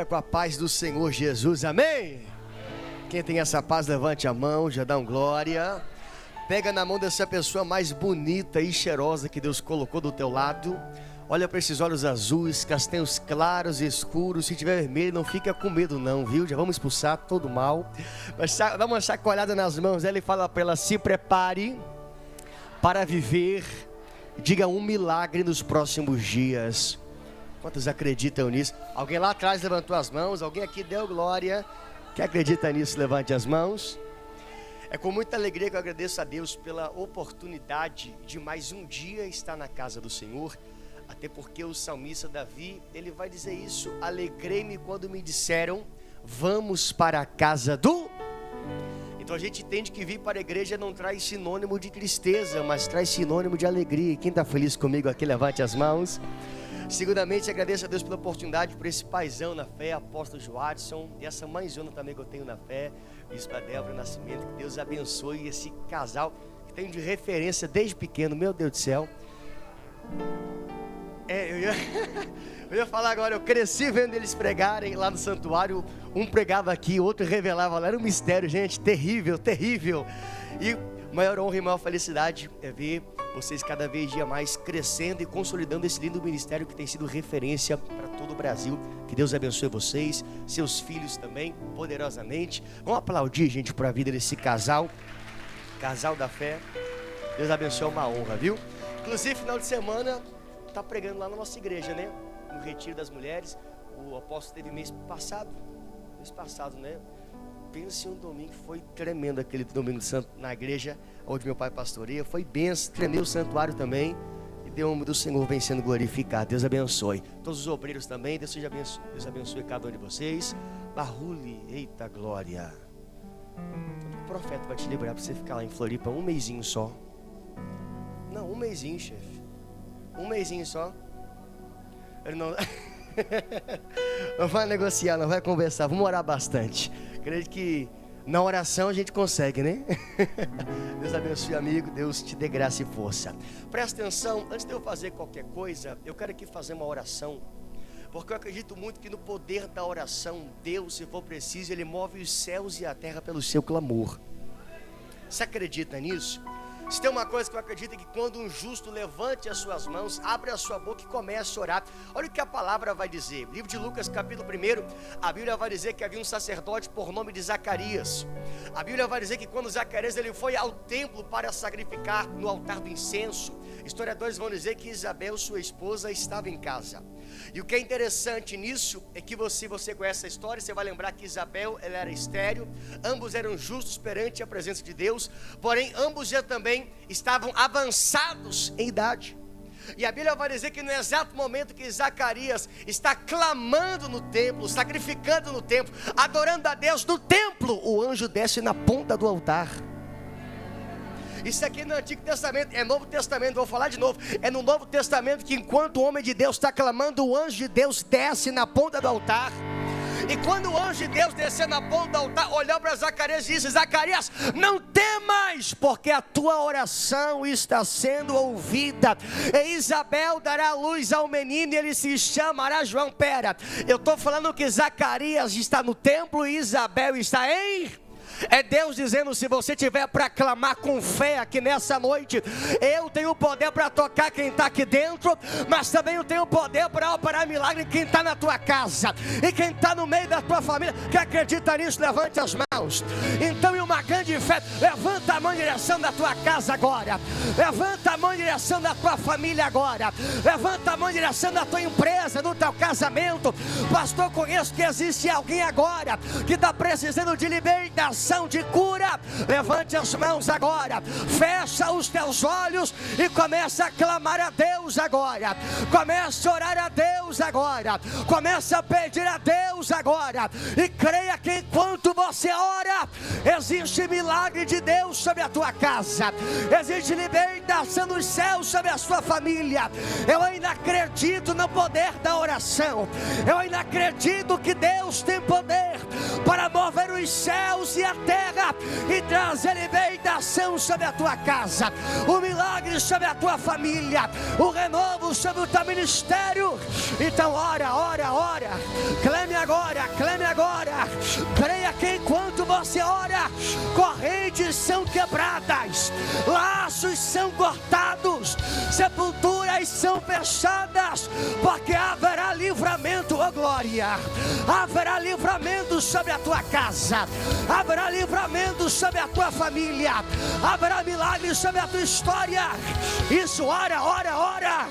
Com a paz do Senhor Jesus, amém? Quem tem essa paz, levante a mão, já dá um glória. Pega na mão dessa pessoa mais bonita e cheirosa que Deus colocou do teu lado. Olha para esses olhos azuis, castanhos claros e escuros. Se tiver vermelho, não fica com medo não, viu? Já vamos expulsar todo o mal. Mas dá uma chacoalhada nas mãos dela e fala para ela: se prepare para viver, diga, um milagre nos próximos dias. Quantos acreditam nisso? Alguém lá atrás levantou as mãos, alguém aqui deu glória. Quem acredita nisso, levante as mãos. É com muita alegria que eu agradeço a Deus pela oportunidade de mais um dia estar na casa do Senhor. Até porque o salmista Davi, ele vai dizer isso: alegrei-me quando me disseram, vamos para a casa do... Então a gente entende que vir para a igreja não traz sinônimo de tristeza, mas traz sinônimo de alegria. E quem está feliz comigo aqui, levante as mãos. Segundamente, agradeço a Deus pela oportunidade, por esse paizão na fé, apóstolo Joadson, e essa mãezona também que eu tenho na fé, Bispa Débora Nascimento. Que Deus abençoe esse casal que tenho de referência desde pequeno, meu Deus do céu. Eu ia falar agora, eu cresci vendo eles pregarem lá no santuário. Um pregava aqui, outro revelava lá, era um mistério, gente, terrível, terrível. E maior honra e maior felicidade é ver vocês cada vez dia mais crescendo e consolidando esse lindo ministério que tem sido referência para todo o Brasil. Que Deus abençoe vocês, seus filhos também, poderosamente. Vamos aplaudir, gente, para a vida desse casal da fé. Deus abençoe, é uma honra, viu? Inclusive, final de semana, tá pregando lá na nossa igreja, né? No Retiro das Mulheres. O apóstolo teve mês passado, né? Pense um domingo, foi tremendo aquele domingo santo na igreja onde meu pai pastoreia. Foi benção, tremeu o santuário também. E deu nome do Senhor vem sendo glorificado. Deus abençoe todos os obreiros também. Deus abençoe cada um de vocês. Barrule, eita glória. O profeta vai te liberar para você ficar lá em Floripa um mesinho só. Não, um mesinho, chefe. Um mesinho só. Ele não... Não vai negociar, não vai conversar. Vamos orar bastante. Acredito que na oração a gente consegue, né? Deus abençoe, amigo. Deus te dê graça e força. Presta atenção, antes de eu fazer qualquer coisa, eu quero aqui fazer uma oração, porque eu acredito muito que no poder da oração, Deus, se for preciso, Ele move os céus e a terra pelo seu clamor. Você acredita nisso? Se tem uma coisa que eu acredito é que quando um justo levante as suas mãos, abre a sua boca e comece a orar. Olha o que a palavra vai dizer. Livro de Lucas, capítulo 1, a Bíblia vai dizer que havia um sacerdote por nome de Zacarias. A Bíblia vai dizer que quando Zacarias ele foi ao templo para sacrificar no altar do incenso, historiadores vão dizer que Isabel, sua esposa, estava em casa. E o que é interessante nisso é que você conhece essa história, você vai lembrar que Isabel, ela era estéril, ambos eram justos perante a presença de Deus, porém ambos já também estavam avançados em idade. E a Bíblia vai dizer que no exato momento que Zacarias está clamando no templo, sacrificando no templo, adorando a Deus no templo, o anjo desce na ponta do altar. Isso aqui no Antigo Testamento, é Novo Testamento, vou falar de novo. É no Novo Testamento que enquanto o homem de Deus está clamando, o anjo de Deus desce na ponta do altar. E quando o anjo de Deus descer na ponta do altar, olhou para Zacarias e disse: Zacarias, não temas, porque a tua oração está sendo ouvida. E Isabel dará luz ao menino e ele se chamará João. Pera, eu estou falando que Zacarias está no templo e Isabel está em... É Deus dizendo: se você tiver para clamar com fé aqui nessa noite, eu tenho o poder para tocar quem está aqui dentro, mas também eu tenho o poder para operar milagre em quem está na tua casa e quem está no meio da tua família. Que acredita nisso, levante as mãos. Então, em uma grande fé, levanta a mão em direção da tua casa agora, levanta a mão em direção da tua família agora, levanta a mão em direção da tua empresa, do teu casamento. Pastor, conheço que existe alguém agora que está precisando de libertação, de cura. Levante as mãos agora, fecha os teus olhos e começa a clamar a Deus agora, começa a orar a Deus agora, começa a pedir a Deus agora, e creia que enquanto você ora, existe milagre de Deus sobre a tua casa, existe libertação dos céus sobre a sua família. Eu ainda acredito no poder da oração, eu ainda acredito que Deus tem poder para mover os céus e a terra e trazer libertação sobre a tua casa, o milagre sobre a tua família, o renovo sobre o teu ministério. Então ora, clame agora. você ora, correntes são quebradas, laços são cortados, sepulturas são fechadas, porque haverá livramento, ó glória. Haverá livramento sobre a tua casa, haverá livramento sobre a tua família, haverá milagre sobre a tua história. Isso, ora, ora, ora,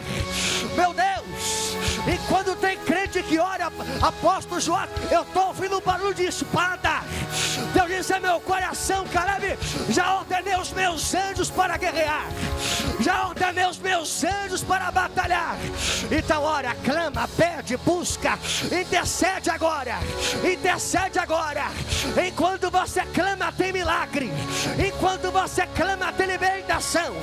meu Deus. E quando tem crente que ora, apóstolo João, eu estou ouvindo um barulho de espada. Deus disse é meu coração, Caleb, já ordenei os meus anjos para guerrear, já ordenei os meus anjos para batalhar. Então ora, clama, pede, busca, intercede agora, intercede agora. Enquanto você clama tem milagre, enquanto você clama tem libertação,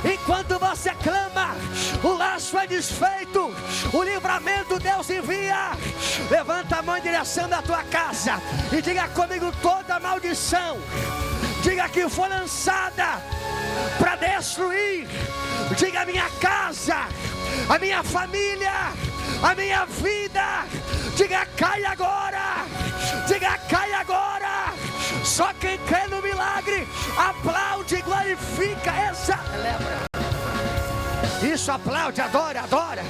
enquanto você clama o laço é desfeito, o livramento Deus envia. Levanta a mão em direção da tua casa e diga comigo: toda maldição, diga que foi lançada para destruir, diga minha casa, a minha família, a minha vida, diga cai agora, diga cai agora. Só quem crê no milagre aplaude e glorifica essa. Isso, aplaude, adora, adora.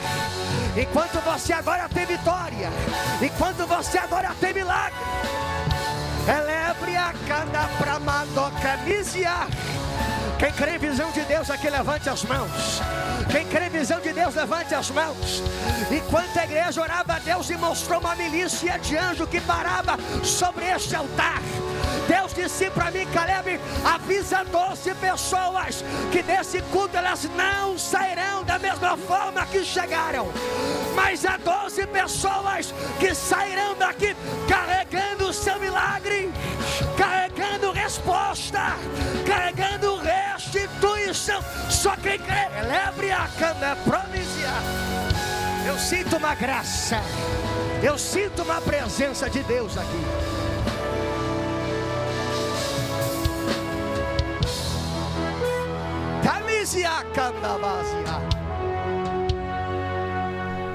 Enquanto você agora tem vitória, enquanto você agora tem milagre. Elebre a cana pra madoca misia. Quem crê em visão de Deus aqui, levante as mãos. Quem crê em visão de Deus, levante as mãos. Enquanto a igreja orava, Deus lhe mostrou uma milícia de anjos que parava sobre este altar. Deus disse para mim: Caleb, avisa 12 pessoas que desse culto elas não sairão da mesma forma que chegaram, mas há 12 pessoas que sairão daqui carregando o seu milagre, carregando resposta, carregando restituição. Só quem crê, celebre a cana promisia. Eu sinto uma graça, eu sinto uma presença de Deus aqui.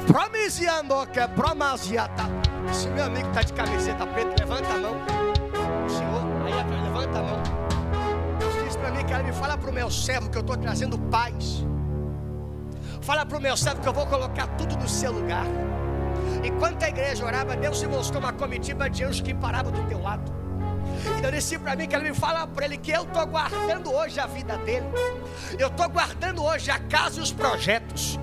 Promisiando que é promasiata. Se meu amigo está de camiseta preta, levanta a mão. Senhor, aí levanta a mão. Deus disse para mim que ela me fala para o meu servo que eu estou trazendo paz. Fala para o meu servo que eu vou colocar tudo no seu lugar. Enquanto a igreja orava, Deus se mostrou uma comitiva de anjos que parava do teu lado. Então ele disse para mim que ele me fala para ele que eu estou guardando hoje a vida dele. Eu estou guardando hoje a casa e os projetos.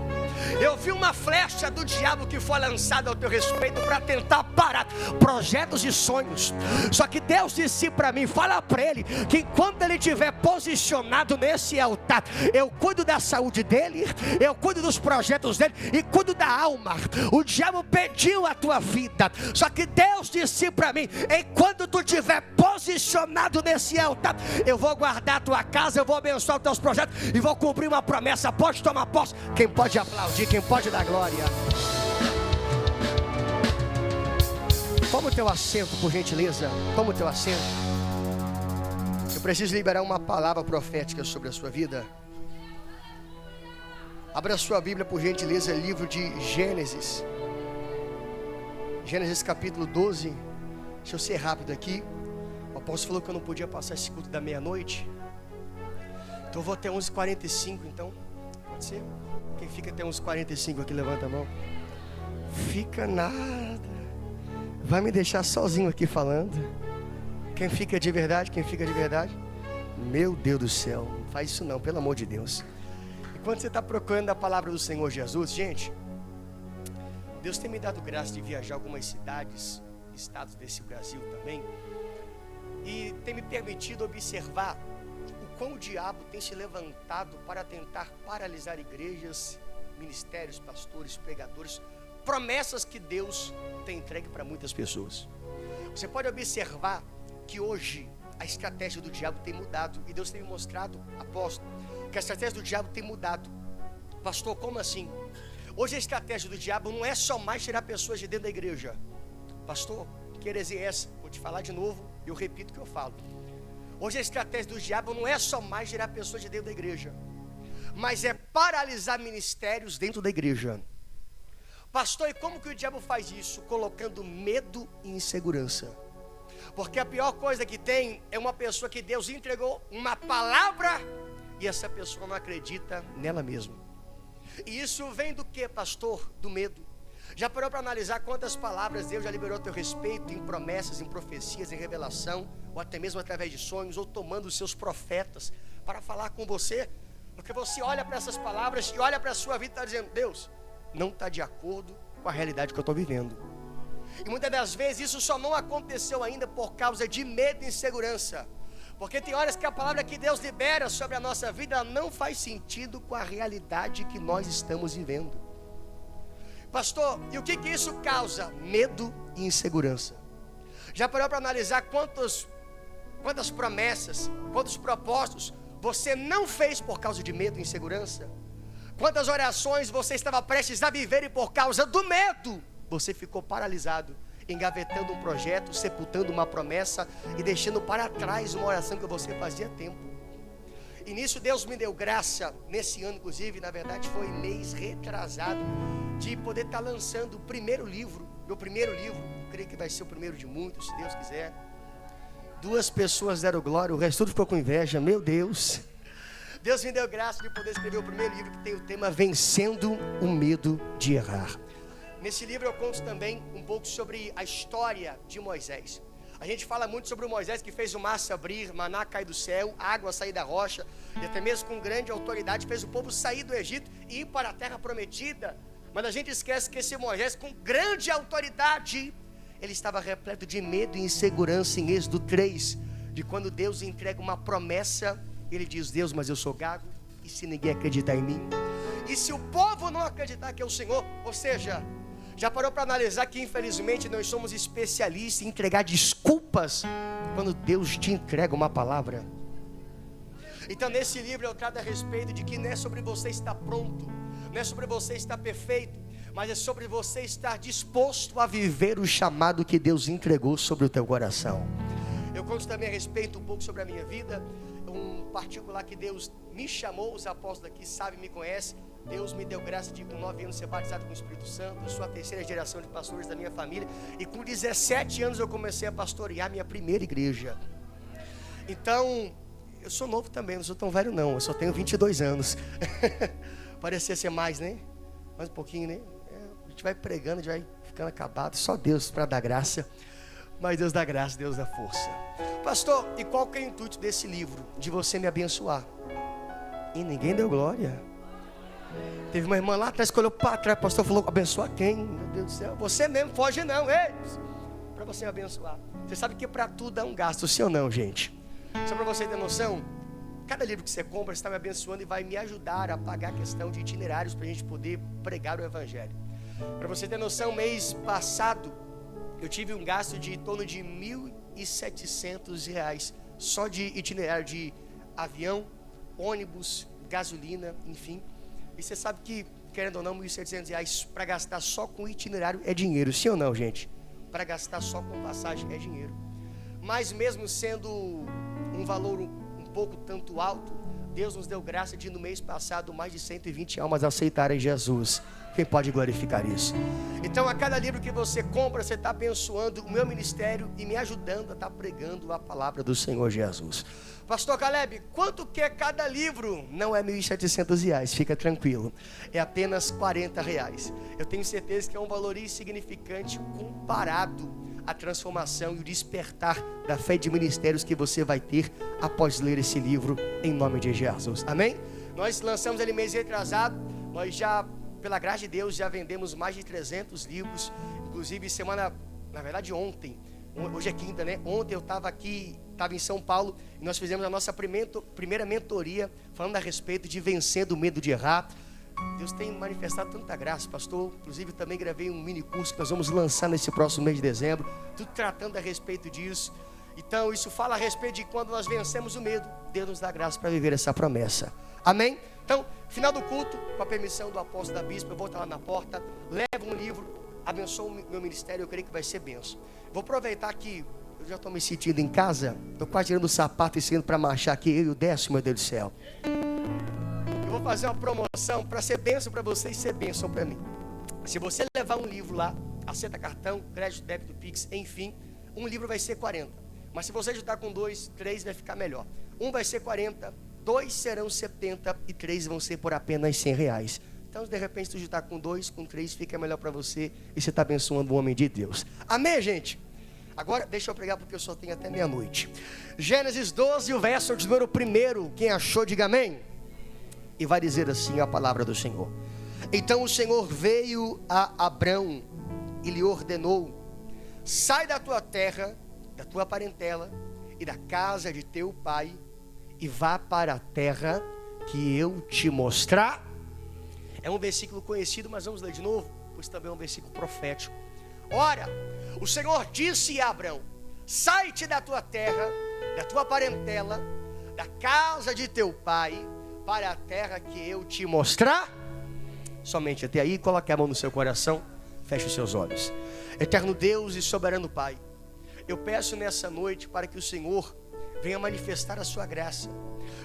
Eu vi uma flecha do diabo que foi lançada ao teu respeito para tentar parar projetos e sonhos. Só que Deus disse para mim, fala para ele que enquanto ele estiver posicionado nesse altar, eu cuido da saúde dele, eu cuido dos projetos dele e cuido da alma. O diabo pediu a tua vida, só que Deus disse para mim, enquanto tu estiver posicionado nesse altar, eu vou guardar a tua casa, eu vou abençoar os teus projetos e vou cumprir uma promessa. Pode tomar posse. Quem pode aplaudir, quem pode dar glória. Toma o teu assento, por gentileza. Toma o teu assento. Eu preciso liberar uma palavra profética sobre a sua vida. Abra a sua Bíblia, por gentileza, livro de Gênesis. Gênesis capítulo 12. Deixa eu ser rápido aqui. O apóstolo falou que eu não podia passar esse culto da meia-noite. Então eu vou até 11h45, então. Pode ser? Quem fica até 11h45 aqui, levanta a mão. Fica nada. Vai me deixar sozinho aqui falando. Quem fica de verdade, quem fica de verdade. Meu Deus do céu, não faz isso não, pelo amor de Deus. Enquanto você está procurando a palavra do Senhor Jesus, gente, Deus tem me dado graça de viajar algumas cidades, estados desse Brasil também, e tem me permitido observar o quão o diabo tem se levantado para tentar paralisar igrejas, ministérios, pastores, pregadores, promessas que Deus tem entregue para muitas pessoas. Você pode observar que hoje a estratégia do diabo tem mudado, e Deus tem me mostrado, apóstolo, que a estratégia do diabo tem mudado. Pastor, como assim? Hoje a estratégia do diabo não é só mais tirar pessoas de dentro da igreja. Pastor, que heresia é essa? Vou te falar de novo, eu repito o que eu falo. Hoje a estratégia do diabo não é só mais tirar pessoas de dentro da igreja, mas é paralisar ministérios dentro da igreja. Pastor, e como que o diabo faz isso? Colocando medo e insegurança. Porque a pior coisa que tem é uma pessoa que Deus entregou uma palavra e essa pessoa não acredita nela mesma. E isso vem do que, pastor? Do medo. Já parou para analisar quantas palavras Deus já liberou a teu respeito em promessas, em profecias, em revelação, ou até mesmo através de sonhos, ou tomando os seus profetas para falar com você? Porque você olha para essas palavras e olha para a sua vida e está dizendo: Deus, não está de acordo com a realidade que eu estou vivendo. E muitas das vezes isso só não aconteceu ainda por causa de medo e insegurança. Porque tem horas que a palavra que Deus libera sobre a nossa vida, ela não faz sentido com a realidade que nós estamos vivendo. Pastor, e o que isso causa? Medo e insegurança. Já parou para analisar quantas promessas, quantos propósitos você não fez por causa de medo e insegurança? Quantas orações você estava prestes a viver e por causa do medo você ficou paralisado, engavetando um projeto, sepultando uma promessa e deixando para trás uma oração que você fazia há tempo. E nisso Deus me deu graça, nesse ano inclusive, na verdade foi mês retrasado, de poder estar lançando o primeiro livro, meu primeiro livro. Eu creio que vai ser o primeiro de muitos, se Deus quiser. 2 pessoas deram glória, o resto tudo ficou com inveja, meu Deus. Deus me deu graça de poder escrever o primeiro livro que tem o tema Vencendo o Medo de Errar. Nesse livro eu conto também um pouco sobre a história de Moisés. A gente fala muito sobre o Moisés que fez o mar se abrir, maná cair do céu, água sair da rocha, e até mesmo com grande autoridade fez o povo sair do Egito e ir para a terra prometida. Mas a gente esquece que esse Moisés, com grande autoridade, ele estava repleto de medo e insegurança em Êxodo 3, de quando Deus entrega uma promessa, ele diz: Deus, mas eu sou gago, e se ninguém acreditar em mim? E se o povo não acreditar que é o Senhor? Ou seja, já parou para analisar que infelizmente nós somos especialistas em entregar desculpas quando Deus te entrega uma palavra? Então nesse livro eu trato a respeito de que não é sobre você estar pronto, não é sobre você estar perfeito, mas é sobre você estar disposto a viver o chamado que Deus entregou sobre o teu coração. Eu conto também a respeito um pouco sobre a minha vida, um particular que Deus me chamou, os apóstolos aqui sabem, me conhecem. Deus me deu graça de com 9 anos ser batizado com o Espírito Santo. Eu sou a 3ª geração de pastores da minha família. E com 17 anos eu comecei a pastorear minha primeira igreja. Então, eu sou novo também, não sou tão velho não. Eu só tenho 22 anos. Parecia ser mais, né? Mais um pouquinho, né? A gente vai pregando, a gente vai ficando acabado. Só Deus para dar graça. Mas Deus dá graça, Deus dá força. Pastor, e qual que é o intuito desse livro? De você me abençoar. E ninguém deu glória. Teve uma irmã lá atrás que olhou para trás, o pastor falou: abençoa quem? Meu Deus do céu, você mesmo, foge não, ei, para você me abençoar. Você sabe que para tudo é um gasto, sim ou não, gente? Só para você ter noção, cada livro que você compra, você está me abençoando e vai me ajudar a pagar a questão de itinerários para a gente poder pregar o evangelho. Para você ter noção, mês passado eu tive um gasto de em torno de R$1.700 só de itinerário de avião, ônibus, gasolina, enfim. E você sabe que, querendo ou não, R$1.700 para gastar só com itinerário é dinheiro, sim ou não, gente? Para gastar só com passagem é dinheiro. Mas mesmo sendo um valor um pouco tanto alto, Deus nos deu graça de no mês passado mais de 120 almas aceitarem Jesus. Quem pode glorificar isso? Então a cada livro que você compra, você está abençoando o meu ministério e me ajudando a estar pregando a palavra do Senhor Jesus. Pastor Caleb, quanto que é cada livro? Não é R$1.700, fica tranquilo. É apenas R$40. Eu tenho certeza que é um valor insignificante comparado à transformação e o despertar da fé de ministérios que você vai ter após ler esse livro, em nome de Jesus. Amém? Nós lançamos ele mês retrasado, nós já, pela graça de Deus, já vendemos mais de 300 livros. Inclusive ontem, hoje é quinta, né? Ontem eu estava em São Paulo, e nós fizemos a nossa primeira mentoria, falando a respeito de vencer o medo de errar. Deus tem manifestado tanta graça, pastor. Inclusive também gravei um mini curso que nós vamos lançar nesse próximo mês de dezembro, tudo tratando a respeito disso. Então isso fala a respeito de quando nós vencemos o medo, Deus nos dá graça para viver essa promessa. Amém? Então, final do culto, com a permissão do apóstolo da bispa, eu vou estar lá na porta, levo um livro, abençoo o meu ministério, eu creio que vai ser bênção. Vou aproveitar que eu já estou me sentindo em casa, estou quase tirando o sapato e saindo para marchar aqui, eu e o Décio, meu Deus do céu. Eu vou fazer uma promoção para ser bênção para você e ser bênção para mim. Se você levar um livro lá, aceita cartão, crédito, débito, Pix, enfim, um livro vai ser 40. Mas se você juntar com 2, 3 vai ficar melhor. Um vai ser 40, 2 serão 70 e 3 vão ser por apenas R$100. Então, de repente, se juntar com 2, com 3, fica melhor para você e você está abençoando o homem de Deus. Amém, gente? Agora, deixa eu pregar porque eu só tenho até meia-noite. Gênesis 12, o verso de número 1. Quem achou, diga amém. E vai dizer assim a palavra do Senhor. Então o Senhor veio a Abrão e lhe ordenou: sai da tua terra, da tua parentela e da casa de teu pai e vá para a terra que eu te mostrar. É um versículo conhecido, mas vamos ler de novo, pois também é um versículo profético. Ora, o Senhor disse a Abrão: sai-te da tua terra, da tua parentela, da casa de teu pai, para a terra que eu te mostrar. Somente até aí, coloque a mão no seu coração, feche os seus olhos. Eterno Deus e soberano Pai, eu peço nessa noite para que o Senhor venha manifestar a sua graça.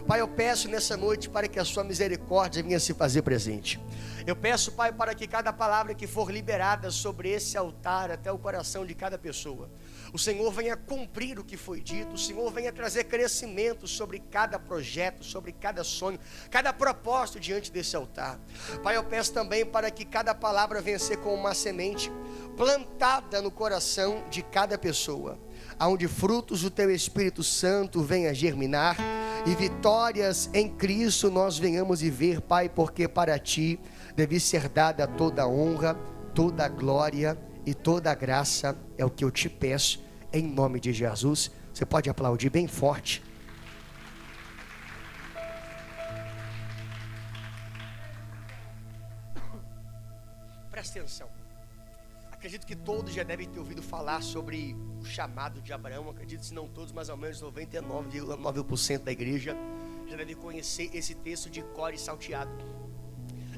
Pai, eu peço nessa noite para que a sua misericórdia venha se fazer presente. Eu peço, Pai, para que cada palavra que for liberada sobre esse altar até o coração de cada pessoa, o Senhor venha cumprir o que foi dito. O Senhor venha trazer crescimento sobre cada projeto, sobre cada sonho, cada propósito diante desse altar. Pai, eu peço também para que cada palavra venha ser como uma semente plantada no coração de cada pessoa, aonde frutos do teu Espírito Santo venha germinar e vitórias em Cristo nós venhamos viver, Pai, porque para ti deve ser dada toda a honra, toda a glória e toda a graça. É o que eu te peço em nome de Jesus. Você pode aplaudir bem forte. Presta atenção. Acredito que todos já devem ter ouvido falar sobre o chamado de Abraão. Acredito, se não todos, mais ou menos 99,9% da igreja já deve conhecer esse texto de cor e salteado.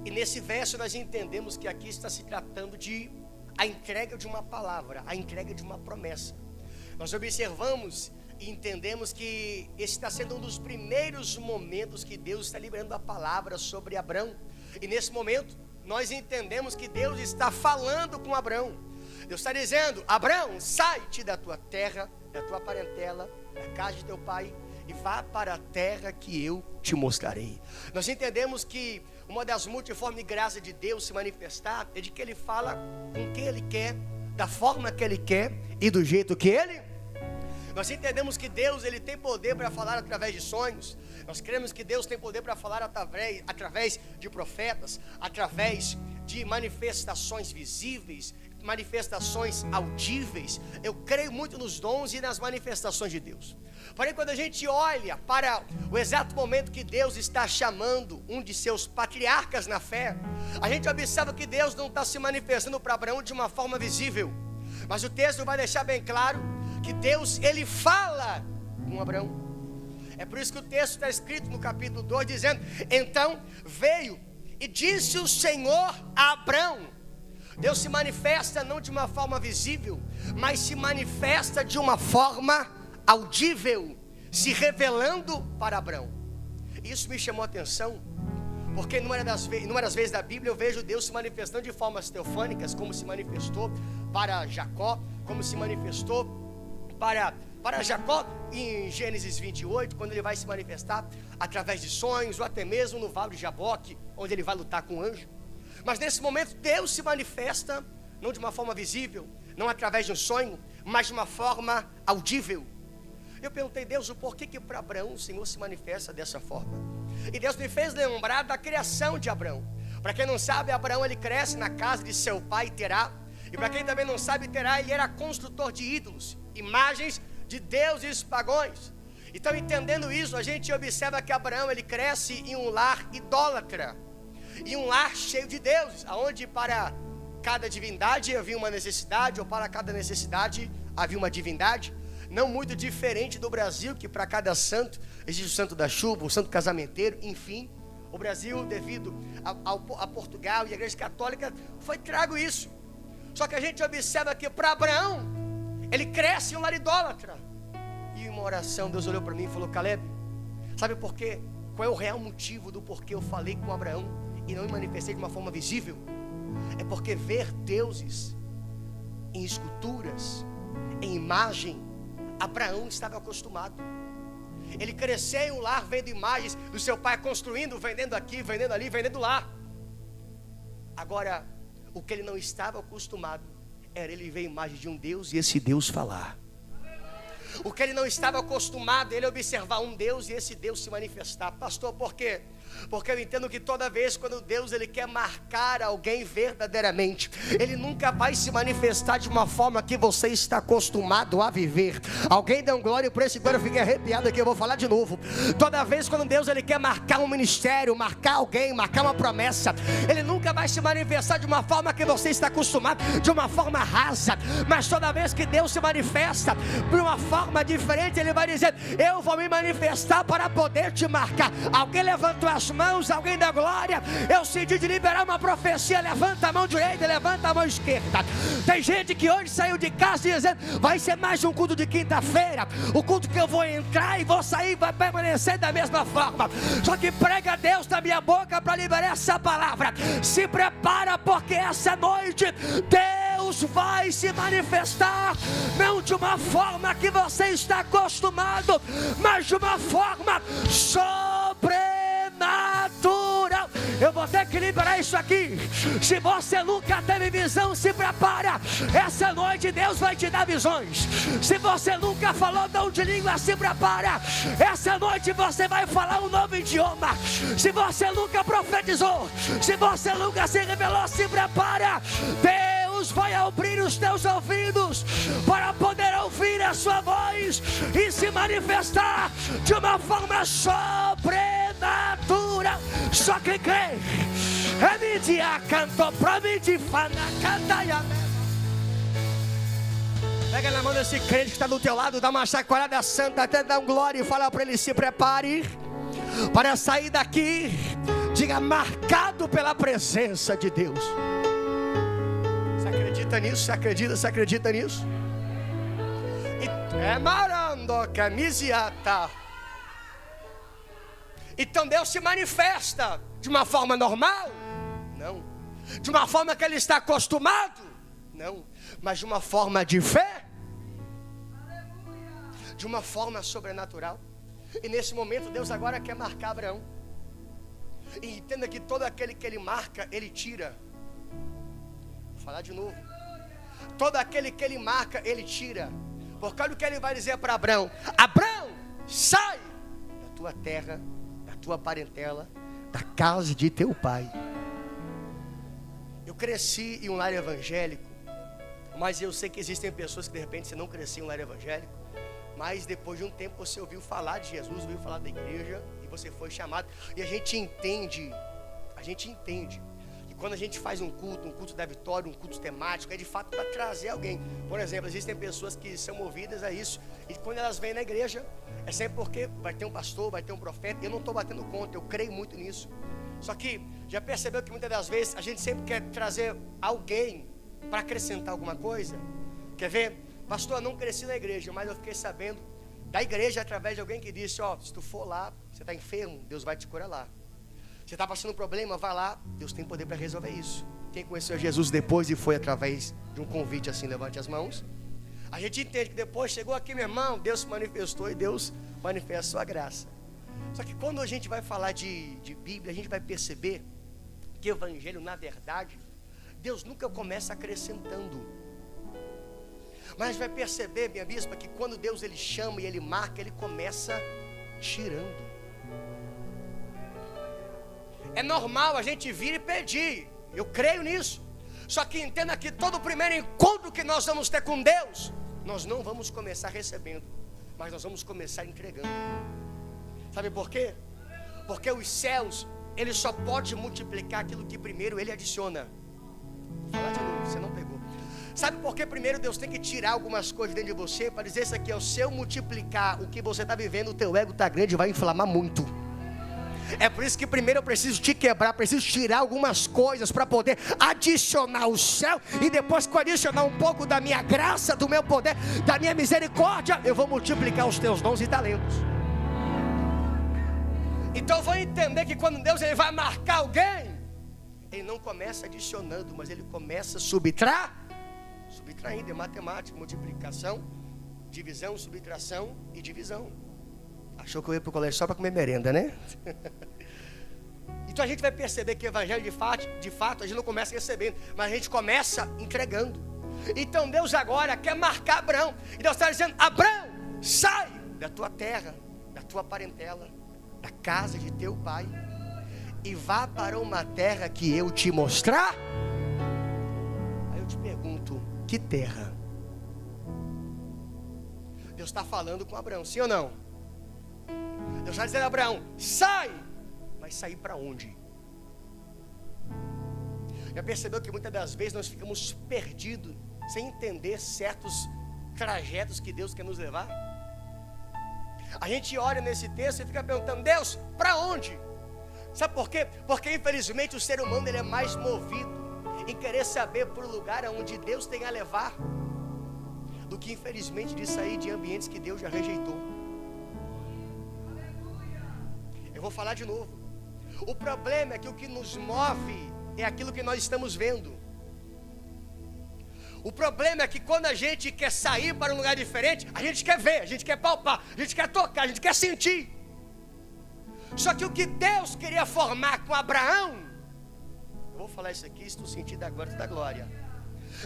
E nesse verso nós entendemos que aqui está se tratando de a entrega de uma palavra, a entrega de uma promessa. Nós observamos e entendemos que esse está sendo um dos primeiros momentos que Deus está liberando a palavra sobre Abraão. E nesse momento nós entendemos que Deus está falando com Abraão. Deus está dizendo: Abraão, sai-te da tua terra, da tua parentela, da casa de teu pai e vá para a terra que eu te mostrarei. Nós entendemos que uma das multiformes graças de Deus se manifestar é de que Ele fala com quem Ele quer, da forma que Ele quer e do jeito que Ele. Nós entendemos que Deus, Ele tem poder para falar através de sonhos. Nós cremos que Deus tem poder para falar através de profetas, através de manifestações visíveis, manifestações audíveis. Eu creio muito nos dons e nas manifestações de Deus. Porém, quando a gente olha para o exato momento que Deus está chamando um de seus patriarcas na fé, a gente observa que Deus não está se manifestando para Abraão de uma forma visível. Mas o texto vai deixar bem claro que Deus, Ele fala com Abraão. É por isso que o texto está escrito no capítulo 2, dizendo: então veio e disse o Senhor a Abraão. Deus se manifesta não de uma forma visível, mas se manifesta de uma forma audível, se revelando para Abraão. Isso me chamou a atenção, porque inúmeras vezes da Bíblia eu vejo Deus se manifestando de formas teofânicas, como se manifestou para Jacó, como se manifestou para Jacó em Gênesis 28, quando ele vai se manifestar através de sonhos, ou até mesmo no vale de Jaboque, onde ele vai lutar com o anjo. Mas nesse momento Deus se manifesta não de uma forma visível, não através de um sonho, mas de uma forma audível. Eu perguntei: Deus, o porquê que para Abraão o Senhor se manifesta dessa forma? E Deus me fez lembrar da criação de Abraão. Para quem não sabe, Abraão ele cresce na casa de seu pai Terá. E para quem também não sabe, Terá, ele era construtor de ídolos, imagens de deuses pagãos. Então, entendendo isso, a gente observa que Abraão ele cresce em um lar idólatra, em um lar cheio de deuses, onde para cada divindade havia uma necessidade, ou para cada necessidade havia uma divindade. Não muito diferente do Brasil, que para cada santo existe o santo da chuva, o santo casamenteiro, enfim. O Brasil, devido a Portugal e a Igreja Católica, foi trago isso. Só que a gente observa que para Abraão, ele cresce em um lar idólatra. E em uma oração, Deus olhou para mim e falou: Caleb, sabe por quê? Qual é o real motivo do porquê eu falei com Abraão e não me manifestei de uma forma visível? É porque ver deuses em esculturas em imagem, Abraão estava acostumado. Ele cresceu em um lar vendo imagens do seu pai construindo, vendendo aqui, vendendo ali, vendendo lá. Agora, o que ele não estava acostumado era ele ver a imagem de um Deus e esse Deus falar. O que ele não estava acostumado, ele observar um Deus e esse Deus se manifestar. Pastor, por quê? Porque eu entendo que toda vez quando Deus ele quer marcar alguém verdadeiramente, ele nunca vai se manifestar de uma forma que você está acostumado a viver. Alguém dá um glória por esse glória, eu fiquei arrepiado aqui, eu vou falar de novo. Toda vez quando Deus ele quer marcar um ministério, marcar alguém, marcar uma promessa, ele nunca vai se manifestar de uma forma que você está acostumado, de uma forma rasa. Mas toda vez que Deus se manifesta de uma forma diferente, ele vai dizer: eu vou me manifestar para poder te marcar. Alguém levantou as mãos, alguém da glória, eu senti de liberar uma profecia. Levanta a mão direita, levanta a mão esquerda. Tem gente que hoje saiu de casa dizendo: vai ser mais um culto de quinta-feira, o culto que eu vou entrar e vou sair, vai permanecer da mesma forma. Só que prega Deus na minha boca para liberar essa palavra. Se prepara, porque essa noite Deus vai se manifestar, não de uma forma que você está acostumado, mas de uma forma sobrenatural. Eu vou ter que liberar isso aqui. Se você nunca teve visão, se prepara. Essa noite Deus vai te dar visões. Se você nunca falou dom de língua, se prepara. Essa noite você vai falar um novo idioma. Se você nunca profetizou, se você nunca se revelou, se prepara. Deus vai abrir os teus ouvidos para poder ouvir a sua voz e se manifestar de uma forma sobrenatural. Só que crê. Pega na mão desse crente que está do teu lado, dá uma chacoalhada santa, até dar um glória e fala para ele: se prepare para sair daqui, diga, marcado pela presença de Deus. Você acredita nisso? Você acredita? Você acredita nisso? É marando camisiata. Então Deus se manifesta de uma forma normal? Não. De uma forma que ele está acostumado? Não. Mas de uma forma de fé? De uma forma sobrenatural. E nesse momento Deus agora quer marcar Abraão. E entenda que todo aquele que ele marca, ele tira. Vou falar de novo. Todo aquele que ele marca, ele tira. Porque olha o que ele vai dizer para Abraão: Abraão, sai da tua terra, da tua parentela, da casa de teu pai. Eu cresci em um lar evangélico, mas eu sei que existem pessoas que de repente você não cresceu em um lar evangélico, mas depois de um tempo você ouviu falar de Jesus, ouviu falar da igreja e você foi chamado. E a gente entende que quando a gente faz um culto da vitória, um culto temático, é de fato para trazer alguém. Por exemplo, existem pessoas que são movidas a isso, e quando elas vêm na igreja, é sempre porque vai ter um pastor, vai ter um profeta. Eu não estou batendo conta, eu creio muito nisso. Só que já percebeu que muitas das vezes a gente sempre quer trazer alguém para acrescentar alguma coisa? Quer ver? Pastor, eu não cresci na igreja, mas eu fiquei sabendo da igreja através de alguém que disse: ó, se tu for lá, você está enfermo, Deus vai te curar lá. Você está passando um problema, vai lá, Deus tem poder para resolver isso. Quem conheceu Jesus depois e foi através de um convite assim, levante as mãos. A gente entende que depois chegou aqui, meu irmão, Deus se manifestou e Deus manifesta a sua graça. Só que quando a gente vai falar de Bíblia, a gente vai perceber que o Evangelho, na verdade, Deus nunca começa acrescentando. Mas a gente vai perceber, minha bispa, que quando Deus ele chama e ele marca, ele começa tirando. É normal a gente vir e pedir, eu creio nisso. Só que entenda que todo primeiro encontro que nós vamos ter com Deus, nós não vamos começar recebendo, mas nós vamos começar entregando. Sabe por quê? Porque os céus, ele só pode multiplicar aquilo que primeiro ele adiciona. Vou falar de novo, você não pegou. Sabe por que primeiro Deus tem que tirar algumas coisas dentro de você, para dizer isso aqui: se eu multiplicar o que você está vivendo, o teu ego está grande e vai inflamar muito. É por isso que primeiro eu preciso te quebrar, preciso tirar algumas coisas para poder adicionar o céu. E depois que eu adicionar um pouco da minha graça, do meu poder, da minha misericórdia, eu vou multiplicar os teus dons e talentos. Então eu vou entender que quando Deus ele vai marcar alguém, ele não começa adicionando, mas ele começa subtraindo. Subtraindo é matemática, multiplicação, divisão, subtração e divisão. Achou que eu ia para o colégio só para comer merenda, né? Então a gente vai perceber que o evangelho de fato a gente não começa recebendo, mas a gente começa entregando. Então Deus agora quer marcar Abraão. E Deus está dizendo: Abraão, sai da tua terra, da tua parentela, da casa de teu pai, e vá para uma terra que eu te mostrar. Aí eu te pergunto, que terra? Deus está falando com Abraão, sim ou não? Deus está dizendo a Abraão: sai. Mas sair para onde? Já percebeu que muitas das vezes nós ficamos perdidos, sem entender certos trajetos que Deus quer nos levar? A gente olha nesse texto e fica perguntando: Deus, para onde? Sabe por quê? Porque infelizmente o ser humano ele é mais movido em querer saber para o lugar aonde Deus tem a levar, do que infelizmente de sair de ambientes que Deus já rejeitou. Eu vou falar de novo. O problema é que o que nos move é aquilo que nós estamos vendo. O problema é que quando a gente quer sair para um lugar diferente, a gente quer ver, a gente quer palpar, a gente quer tocar, a gente quer sentir. Só que o que Deus queria formar com Abraão, eu vou falar isso aqui, estou sentindo agora toda a glória,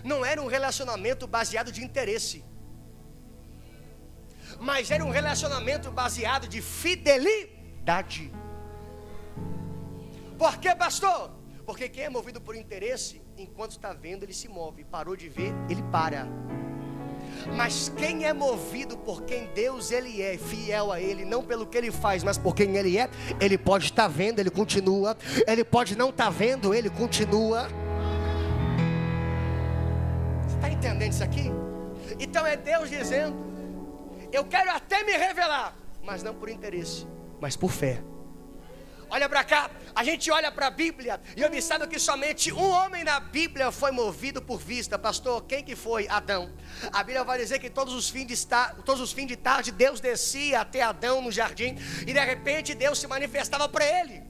não era um relacionamento baseado de interesse, mas era um relacionamento baseado de fidelidade. Por quê, pastor? Porque quem é movido por interesse, enquanto está vendo, ele se move. Parou de ver, ele para. Mas quem é movido por quem Deus ele é, fiel a ele, não pelo que ele faz, mas por quem ele é, ele pode estar vendo, ele continua. Ele pode não estar vendo, ele continua. Você está entendendo isso aqui? Então é Deus dizendo: eu quero até me revelar, mas não por interesse, mas por fé. Olha para cá, a gente olha para a Bíblia e observa que somente um homem na Bíblia foi movido por vista. Pastor, quem que foi? Adão. A Bíblia vai dizer que todos os fins de tarde Deus descia até Adão no jardim e de repente Deus se manifestava para ele.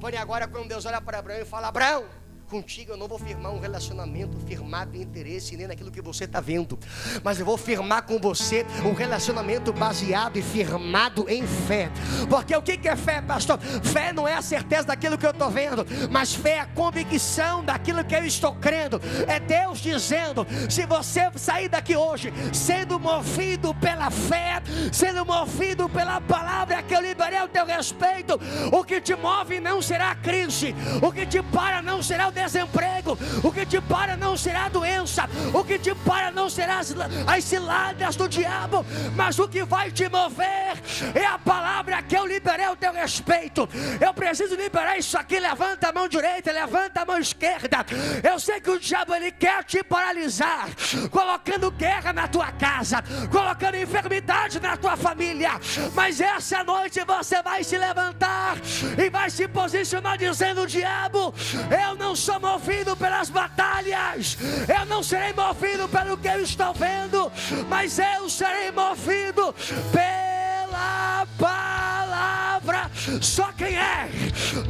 Porém agora quando Deus olha para Abraão e fala: Abraão, contigo eu não vou firmar um relacionamento firmado em interesse nem naquilo que você está vendo, mas eu vou firmar com você um relacionamento baseado e firmado em fé. Porque o que é fé, pastor? Fé não é a certeza daquilo que eu estou vendo, mas fé é a convicção daquilo que eu estou crendo. É Deus dizendo: se você sair daqui hoje sendo movido pela fé, sendo movido pela palavra que eu liberei ao teu respeito, o que te move não será a crise, o que te para não será o desemprego, o que te para não será a doença, o que te para não será as ciladas do diabo, mas o que vai te mover é a palavra que eu liberei ao teu respeito. Eu preciso liberar isso aqui. Levanta a mão direita, levanta a mão esquerda. Eu sei que o diabo ele quer te paralisar, colocando guerra na tua casa, colocando enfermidade na tua família, mas essa noite você vai se levantar e vai se posicionar dizendo: diabo, eu não sou movido pelas batalhas, eu não serei movido pelo que eu estou vendo, mas eu serei movido pela palavra. Só quem é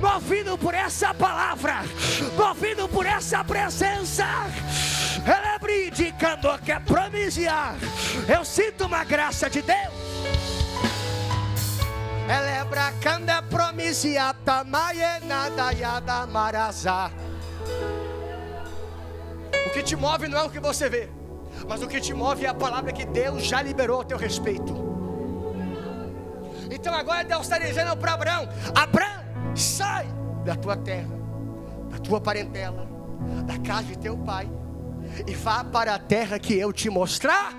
movido por essa palavra, movido por essa presença, ela é brindicando que é promisiar. Eu sinto uma graça de Deus. Ela é bracanda promisiata maienada yada marazá. O que te move não é o que você vê, mas o que te move é a palavra que Deus já liberou a teu respeito. Então agora Deus está dizendo para Abraão: Abraão, sai da tua terra, da tua parentela, da casa de teu pai, e vá para a terra que eu te mostrar.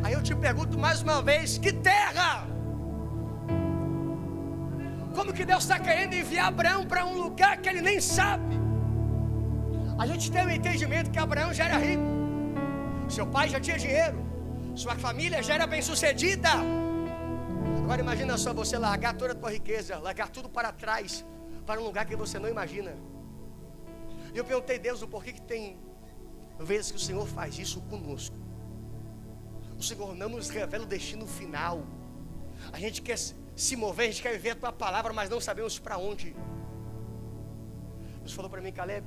Aí eu te pergunto mais uma vez: que terra? Como que Deus está querendo enviar Abraão para um lugar que ele nem sabe? A gente tem o entendimento que Abraão já era rico, seu pai já tinha dinheiro, sua família já era bem sucedida. Agora imagina só você largar toda a tua riqueza, largar tudo para trás, para um lugar que você não imagina. E eu perguntei a Deus o porquê que tem vezes que o Senhor faz isso conosco. O Senhor não nos revela o destino final. A gente quer se mover, a gente quer viver a tua palavra, mas não sabemos para onde. Deus falou para mim: Caleb,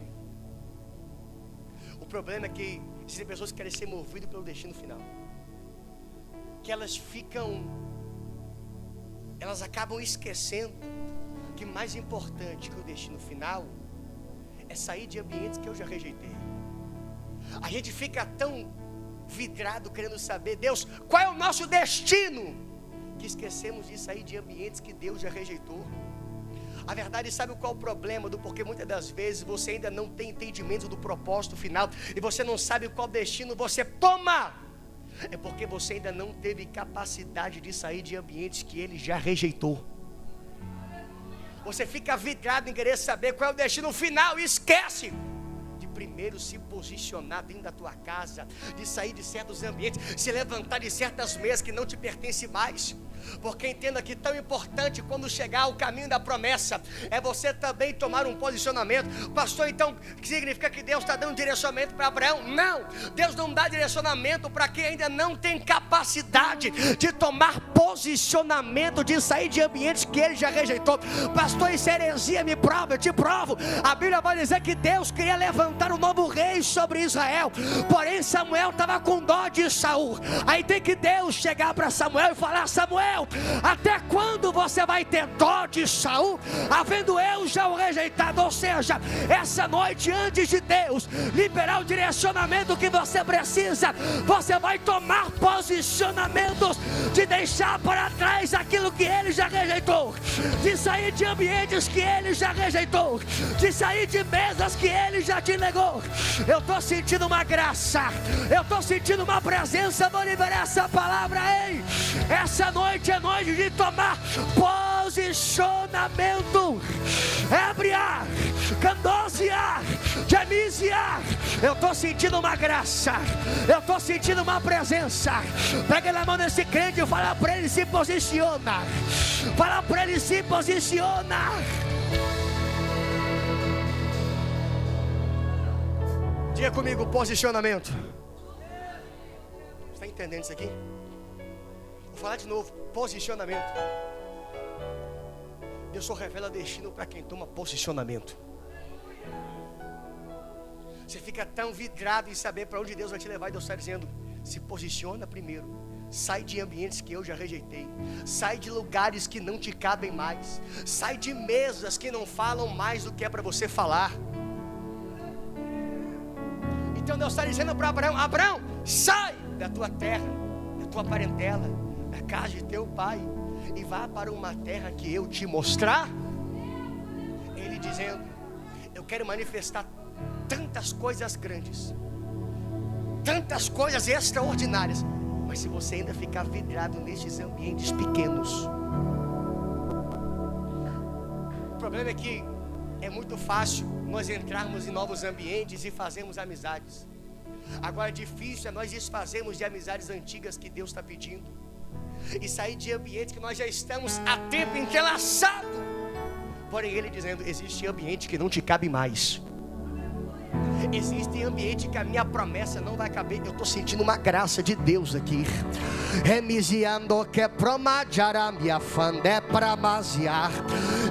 o problema é que Existem pessoas que querem ser movidas pelo destino final, que elas acabam esquecendo que mais importante que o destino final é sair de ambientes que eu já rejeitei. A gente fica tão vidrado querendo saber, Deus, qual é o nosso destino, que esquecemos de sair de ambientes que Deus já rejeitou. A verdade, sabe qual é o problema? Do porquê muitas das vezes você ainda não tem entendimento do propósito final e você não sabe qual destino você toma. É porque você ainda não teve capacidade de sair de ambientes que Ele já rejeitou. Você fica vidrado em querer saber qual é o destino final e esquece de primeiro se posicionar dentro da tua casa, de sair de certos ambientes, se levantar de certas mesas que não te pertencem mais. Porque entenda que tão importante quando chegar ao caminho da promessa é você também tomar um posicionamento. Pastor, então significa que Deus está dando direcionamento para Abraão? Não, Deus não dá direcionamento para quem ainda não tem capacidade de tomar posicionamento, de sair de ambientes que Ele já rejeitou. Pastor, isso é heresia, me prova, eu te provo. A Bíblia vai dizer que Deus queria levantar um novo rei sobre Israel, porém Samuel estava com dó de Saul. Aí tem que Deus chegar para Samuel e falar: Samuel, até quando você vai ter dó de Saul, havendo eu já o rejeitado? Ou seja, essa noite, antes de Deus liberar o direcionamento que você precisa, você vai tomar posicionamentos de deixar para trás aquilo que Ele já rejeitou, de sair de ambientes que Ele já rejeitou, de sair de mesas que Ele já te negou. Eu estou sentindo uma graça, eu estou sentindo uma presença. Vou liberar essa palavra, hein? Essa noite é noite de tomar posicionamento. Ebriar, Candósia, Gemísia. Eu estou sentindo uma graça, eu estou sentindo uma presença. Pega na mão desse crente e fala para ele: se posiciona. Fala para ele: se posiciona. Diga comigo: posicionamento. Você está entendendo isso aqui? Vou falar de novo: posicionamento. Deus só revela destino para quem toma posicionamento. Você fica tão vidrado em saber para onde Deus vai te levar, e Deus está dizendo: se posiciona primeiro. Sai de ambientes que eu já rejeitei. Sai de lugares que não te cabem mais. Sai de mesas que não falam mais do que é para você falar. Então Deus está dizendo para Abraão: Abraão, sai da tua terra, da tua parentela, da casa de teu pai, e vá para uma terra que eu te mostrar. Ele dizendo: eu quero manifestar tantas coisas grandes, tantas coisas extraordinárias, mas se você ainda ficar vidrado nesses ambientes pequenos. O problema é que é muito fácil nós entrarmos em novos ambientes e fazermos amizades. Agora, difícil é nós desfazermos de amizades antigas que Deus está pedindo, e sair de ambientes que nós já estamos há tempo entrelaçados. Porém Ele dizendo: existe ambiente que não te cabe mais. Existe ambiente que a minha promessa não vai caber. Eu estou sentindo uma graça de Deus aqui.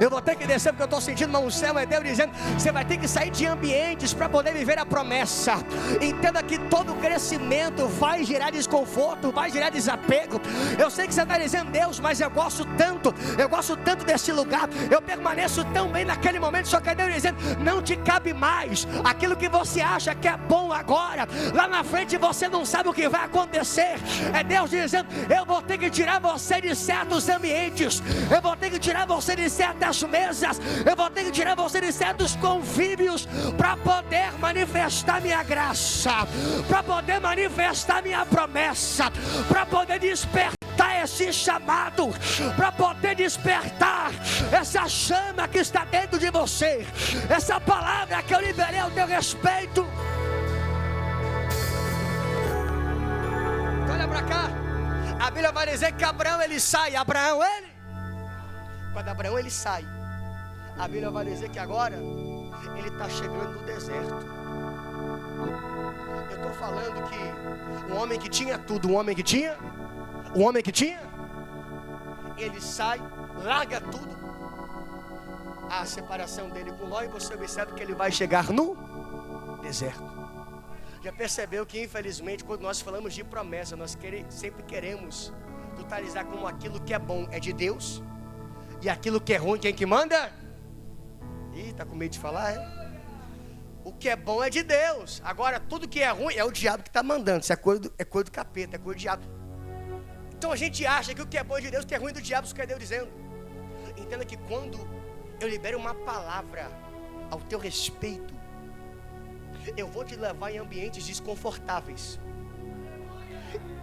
Eu vou ter que descer porque eu estou sentindo uma unção. É Deus dizendo: você vai ter que sair de ambientes para poder viver a promessa. Entenda que todo crescimento vai gerar desconforto, vai gerar desapego. Eu sei que você está dizendo: Deus, mas eu gosto tanto desse lugar, eu permaneço tão bem naquele momento. Só que Deus dizendo: não te cabe mais. Aquilo que você acha que é bom agora, lá na frente você não sabe o que vai acontecer. É Deus dizendo: eu vou ter que tirar você de certos ambientes, eu vou ter que tirar você de certas mesas, eu vou ter que tirar você de certos convívios, para poder manifestar minha graça, para poder manifestar minha promessa, para poder despertar esse chamado, para poder despertar essa chama que está dentro de você, essa palavra que eu liberei ao teu respeito. Olha para cá, a Bíblia vai dizer que Abraão ele sai. Quando Abraão ele sai, a Bíblia vai dizer que agora ele está chegando no deserto. Eu estou falando que um homem que tinha tudo, um homem que tinha, ele sai, larga tudo, a separação dele com Ló, e você observa que ele vai chegar no deserto. Já percebeu que infelizmente quando nós falamos de promessa, nós sempre queremos totalizar como aquilo que é bom é de Deus e aquilo que é ruim quem que manda? Ih, tá com medo de falar, é? O que é bom é de Deus. Agora tudo que é ruim é o diabo que está mandando. Isso é coisa do capeta, é coisa do diabo. Então a gente acha que o que é bom é de Deus, o que é ruim do diabo, isso que é Deus dizendo. Entenda que quando eu libero uma palavra ao teu respeito, eu vou te levar em ambientes desconfortáveis.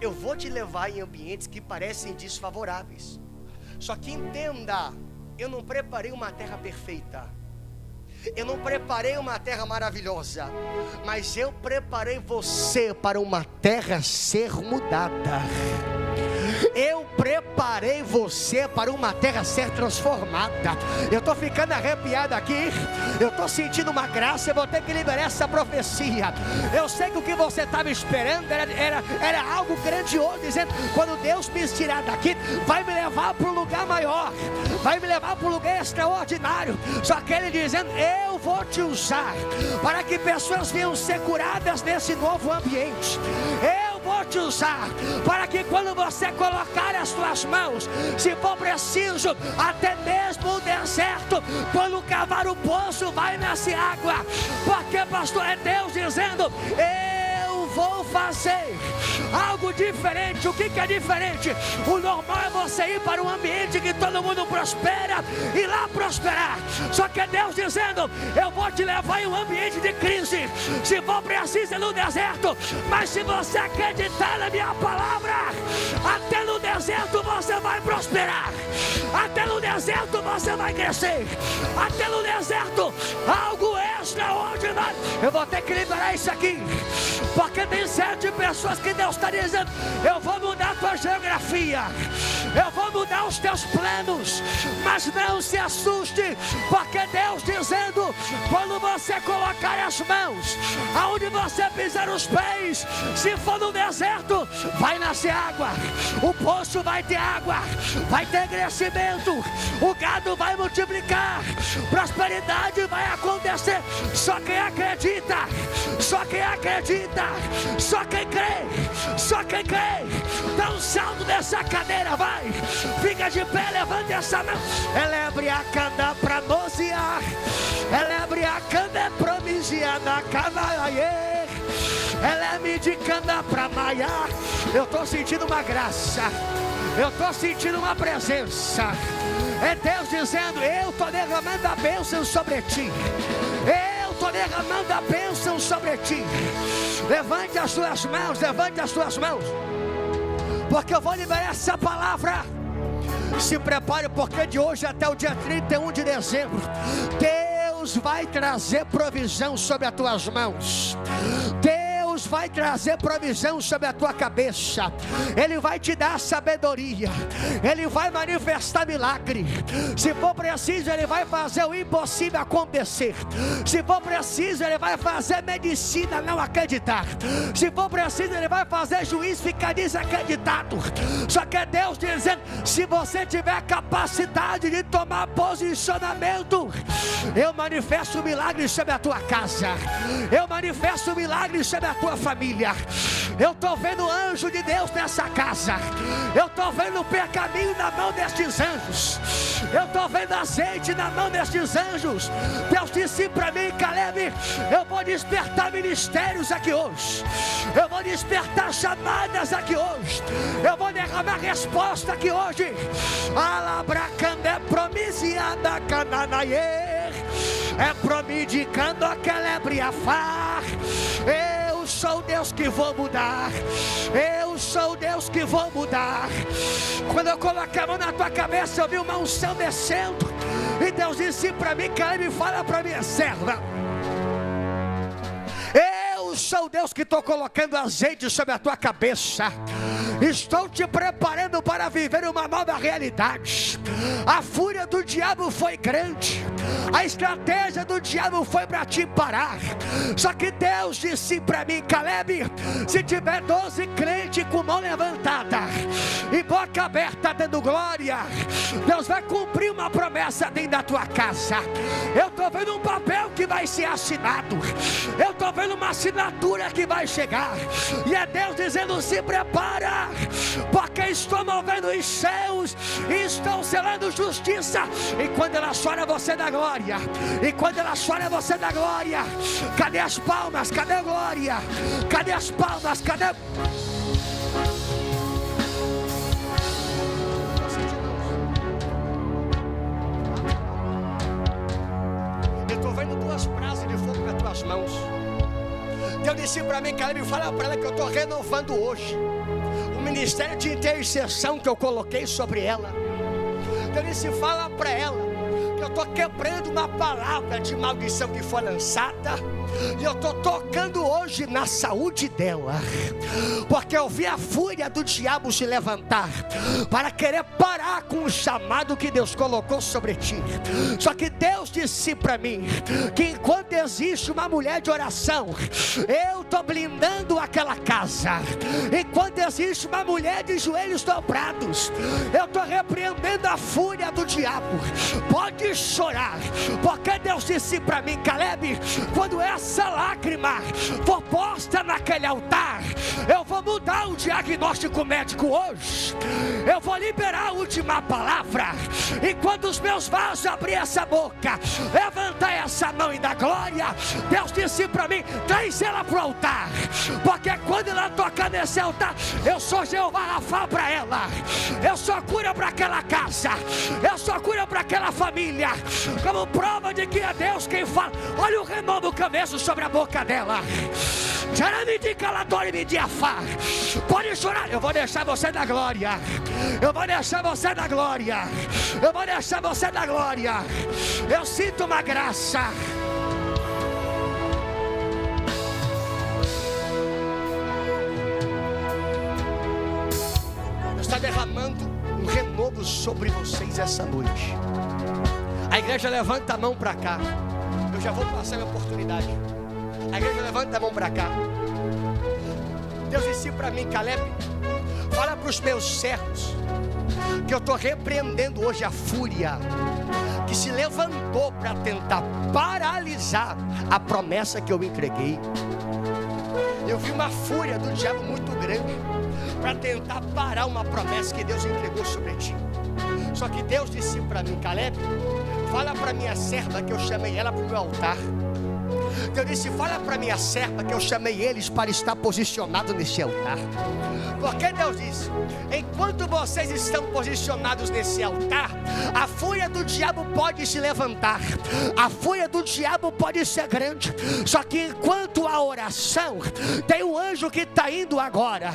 Eu vou te levar em ambientes que parecem desfavoráveis. Só que entenda, eu não preparei uma terra perfeita. Eu não preparei uma terra maravilhosa, mas eu preparei você para uma terra ser mudada. Eu preparei você para uma terra ser transformada. Eu estou ficando arrepiado aqui. Eu estou sentindo uma graça. Eu vou ter que liberar essa profecia. Eu sei que o que você estava esperando era algo grandioso, dizendo: quando Deus me tirar daqui, vai me levar para um lugar maior, vai me levar para um lugar extraordinário. Só que Ele dizendo: eu vou te usar para que pessoas venham ser curadas nesse novo ambiente. Eu vou te usar para que quando você colocar as suas mãos, se for preciso, até mesmo o deserto, quando cavar o poço, vai nascer água. Porque, pastor, é Deus dizendo: eu vou fazer algo diferente. O que é diferente? O normal é você ir para um ambiente que todo mundo prospera e lá prosperar. Só que é Deus dizendo: eu vou te levar em um ambiente de crise. Se for preciso é no deserto, mas se você acreditar na minha palavra, até no deserto você vai prosperar. Até no deserto você vai crescer. Até no deserto algo extraordinário. Eu vou ter que liberar isso aqui, porque tem 7 pessoas que Deus está dizendo: eu vou mudar a tua geografia, eu vou mudar os teus planos. Mas não se assuste, porque Deus dizendo: quando você colocar as mãos aonde você pisar os pés, se for no deserto, vai nascer água, o poço vai ter água, vai ter crescimento, o gado vai multiplicar, prosperidade vai acontecer. Só quem acredita, só quem acredita, só quem crê, só quem crê. Dá um salto dessa cadeira, vai, fica de pé, levanta essa mão. Elebre a canda pra noziar, elebre a canda promisia na canaie, elebre de canda pra maiar. Eu estou sentindo uma graça, eu estou sentindo uma presença. É Deus dizendo: eu estou derramando a bênção sobre ti. Eu estou derramando a bênção sobre ti. Levante as suas mãos, levante as suas mãos, porque eu vou liberar essa palavra. Se prepare, porque de hoje até o dia 31 de dezembro, Deus vai trazer provisão sobre as tuas mãos. Deus vai trazer provisão sobre a tua cabeça. Ele vai te dar sabedoria. Ele vai manifestar milagre. Se for preciso, Ele vai fazer o impossível acontecer. Se for preciso, Ele vai fazer medicina não acreditar. Se for preciso, Ele vai fazer juiz ficar desacreditado. Só que é Deus dizendo: se você tiver capacidade de tomar posicionamento, eu manifesto milagre sobre a tua casa. Eu manifesto milagre sobre a tua família. Eu estou vendo o anjo de Deus nessa casa. Eu estou vendo o pergaminho na mão destes anjos. Eu estou vendo azeite na mão destes anjos. Deus disse para mim: Caleb, eu vou despertar ministérios aqui hoje. Eu vou despertar chamadas aqui hoje. Eu vou derramar resposta aqui hoje. Alabracandé promisiada cananaie, é promidicando a Celebre a far. Eu sou Deus que vou mudar. Eu sou Deus que vou mudar. Quando eu coloquei a mão na tua cabeça, eu vi uma unção descendo. E Deus disse para mim: Caleb, fala para minha serva. Eu sou Deus que estou colocando azeite sobre a tua cabeça. Estou te preparando para viver uma nova realidade. A fúria do diabo foi grande, A estratégia do diabo foi para te parar. Só que Deus disse para mim: Caleb, se tiver 12 crentes com mão levantada e boca aberta dando glória, Deus vai cumprir uma promessa dentro da tua casa. Eu estou vendo um papel que vai ser assinado. Eu estou vendo uma assinatura que vai chegar. E é Deus dizendo: se prepara, porque estou movendo os céus e estou selando justiça. E quando ela chora, você dá glória. E quando ela chora, você dá glória. Cadê as palmas? Cadê a glória? Cadê as palmas? Cadê? Eu estou vendo duas brasas de fogo nas tuas mãos. Deus disse para mim: Caleb, fala para ela que eu estou renovando hoje o ministério de intercessão que eu coloquei sobre ela. Deus disse: fala para ela que eu estou quebrando uma palavra de maldição que foi lançada. E eu estou tocando hoje na saúde dela, porque eu vi a fúria do diabo se levantar para querer parar com o chamado que Deus colocou sobre ti. Só que Deus disse para mim que enquanto existe uma mulher de oração, eu estou blindando aquela casa. Enquanto existe uma mulher de joelhos dobrados, eu estou repreendendo a fúria do diabo. Pode chorar, porque Deus disse para mim: Caleb, quando essa lágrima for posta naquele altar, eu vou mudar o diagnóstico médico hoje. Eu vou liberar a última palavra. E quando os meus vasos abrir essa boca, levantar essa mão e dar glória, Deus disse para mim: traz ela para o altar, porque quando ela tocar nesse altar, eu sou Jeová Rafa para ela. Eu sou cura para aquela casa. Eu sou cura para aquela família. Como prova de que é Deus quem fala, olha o renovo que eu vejo sobre a boca dela. Pode chorar. Eu vou deixar você dar glória. Eu vou deixar você dar glória. Eu vou deixar você dar glória. Eu sinto uma graça. Deus está derramando um renovo sobre vocês essa noite. A igreja levanta a mão para cá. Eu já vou passar a minha oportunidade. A igreja levanta a mão para cá. Deus disse para mim: Caleb, fala para os meus servos que eu estou repreendendo hoje a fúria que se levantou para tentar paralisar a promessa que eu entreguei. Eu vi uma fúria do diabo muito grande para tentar parar uma promessa que Deus entregou sobre ti. Só que Deus disse para mim: Caleb, fala para minha serva que eu chamei ela para o meu altar. Deus disse: fala para minha serva que eu chamei eles para estar posicionado nesse altar. Porque Deus disse: enquanto vocês estão posicionados nesse altar, a fúria do diabo pode se levantar, a fúria do diabo pode ser grande. Só que enquanto a oração, tem um anjo que está indo agora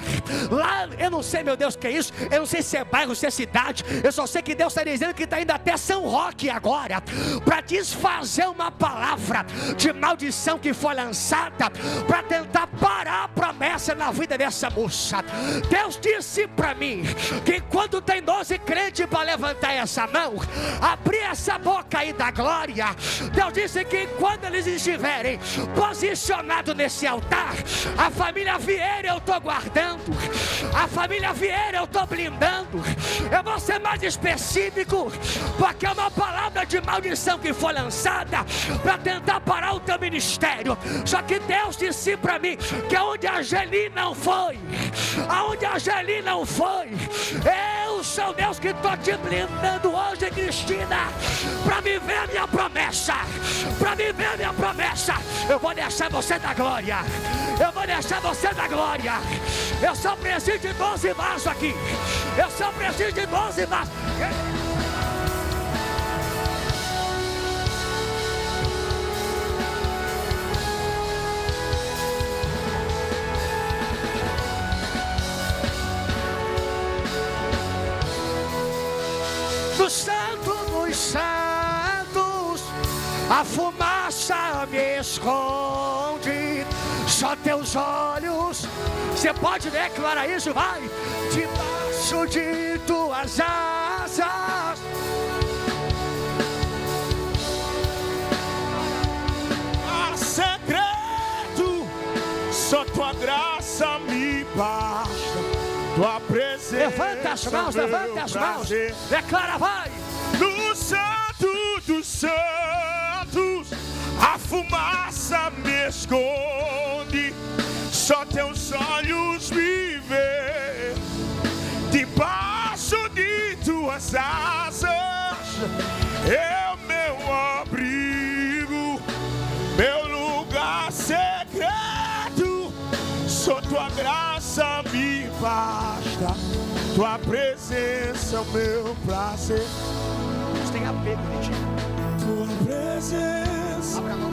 lá, eu não sei, meu Deus, o que é isso? Eu não sei se é bairro, se é cidade. Eu só sei que Deus está dizendo que está indo até São Roque agora, para desfazer uma palavra de maldição que foi lançada, para tentar parar a promessa na vida dessa moça. Deus disse para mim que quando tem 12 crentes para levantar essa mão, abrir essa boca aí da glória, Deus disse que quando eles estiverem posicionados nesse altar, a família Vieira eu estou guardando, a família Vieira eu estou blindando. Eu vou ser mais específico, porque é uma palavra de maldição que foi lançada para tentar parar o teu ministério. Só que Deus disse para mim que aonde a Geli não foi, aonde a Geli não foi, eu sou Deus que estou te blindando hoje, Cristina, para viver a minha promessa, para viver a minha promessa. Eu vou deixar você dar glória, eu vou deixar você dar glória. Eu só preciso de 12 vasos aqui, eu só preciso de 12 vasos. Do santo dos santos, a fumaça me esconde. Só teus olhos, você pode declarar isso, vai. Debaixo de tuas asas, tua presença. Levanta as mãos, levanta as mãos. Declara, vai. No Santo dos Santos, a fumaça me esconde. Só teus olhos me vê. Debaixo de tuas asas é o meu abrigo, meu lugar secreto. Só tua graça me basta, tua presença é o meu prazer. Deus tem apego de ti. Tua presença. Abra a mão.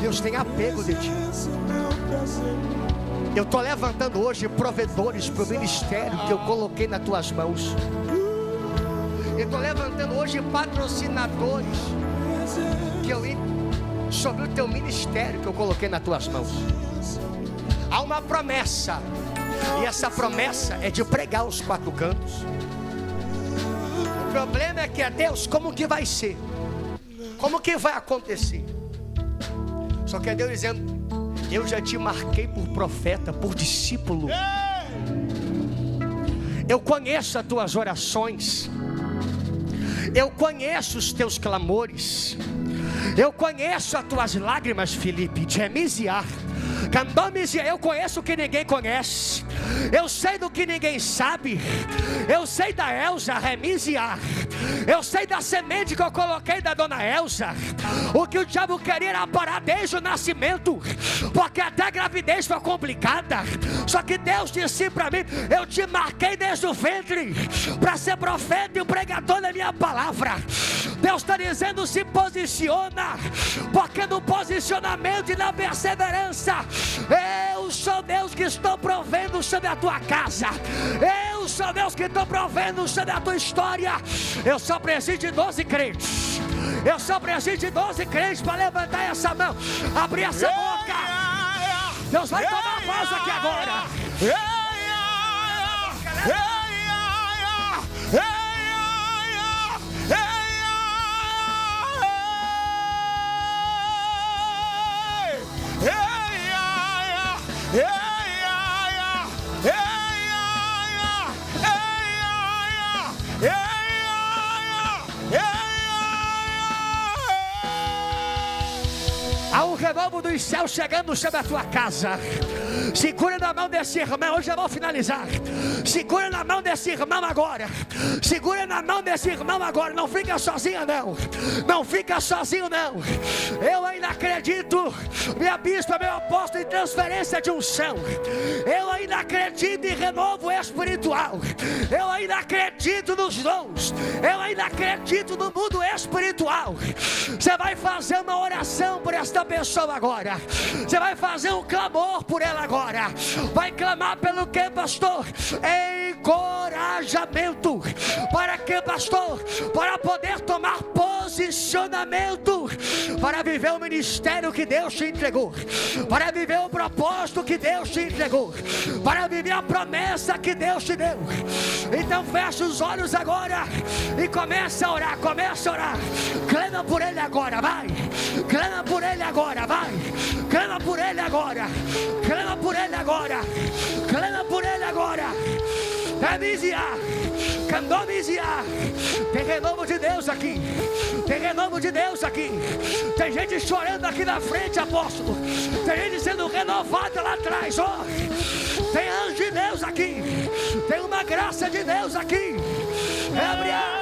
Deus tem apego de ti. Eu estou levantando hoje provedores para o ministério que eu coloquei nas tuas mãos. Eu estou levantando hoje patrocinadores que eu sobre o teu ministério que eu coloquei nas tuas mãos. Há uma promessa, e essa promessa é de pregar os 4 cantos. O problema é que é Deus, como que vai ser? Como que vai acontecer? Só que é Deus dizendo: eu já te marquei por profeta, por discípulo. Eu conheço as tuas orações. Eu conheço os teus clamores. Eu conheço as tuas lágrimas, Felipe. Eu conheço o que ninguém conhece. Eu sei do que ninguém sabe. Eu sei da Elza, Remisiar. Eu sei da semente que eu coloquei da dona Elza. O que o diabo queria era parar desde o nascimento, porque até a gravidez foi complicada. Só que Deus disse para mim: eu te marquei desde o ventre para ser profeta e pregador da minha palavra. Deus está dizendo: se posiciona, porque no posicionamento e na perseverança, eu sou Deus que estou provendo sobre a tua casa. Eu sou Deus que estou provendo sobre a tua história. Eu só preciso de 12 crentes. Eu só preciso de 12 crentes para levantar essa mão, abrir essa boca. Deus vai tomar a voz aqui agora. Há um renovo dos céus chegando sobre a tua casa. Segura na mão desse irmão. Hoje eu vou finalizar. Segura na mão desse irmão agora. Segura na mão desse irmão agora. Não fica sozinho não. Não fica sozinho não. Eu ainda acredito, minha bispa, meu apóstolo, em transferência de unção. Eu ainda acredito em renovo espiritual. Eu ainda acredito nos dons. Eu ainda acredito no mundo espiritual. Você vai fazer uma oração por esta pessoa agora. Você vai fazer um clamor por ela agora. Vai clamar pelo que, pastor? Encorajamento. Para que, pastor? Para poder tomar posicionamento, para viver o ministério que Deus te entregou, para viver o propósito que Deus te entregou, para viver a promessa que Deus te deu. Então fecha os olhos agora e começa a orar, começa a orar. Clama por ele agora, vai. Clama por ele agora, vai. Clama por ele agora. Clama por ele agora. Clama por ele agora. Tem renovo de Deus aqui. Tem renovo de Deus aqui. Tem gente chorando aqui na frente, apóstolo. Tem gente sendo renovada lá atrás. Oh, tem anjo de Deus aqui. Tem uma graça de Deus aqui. Abre a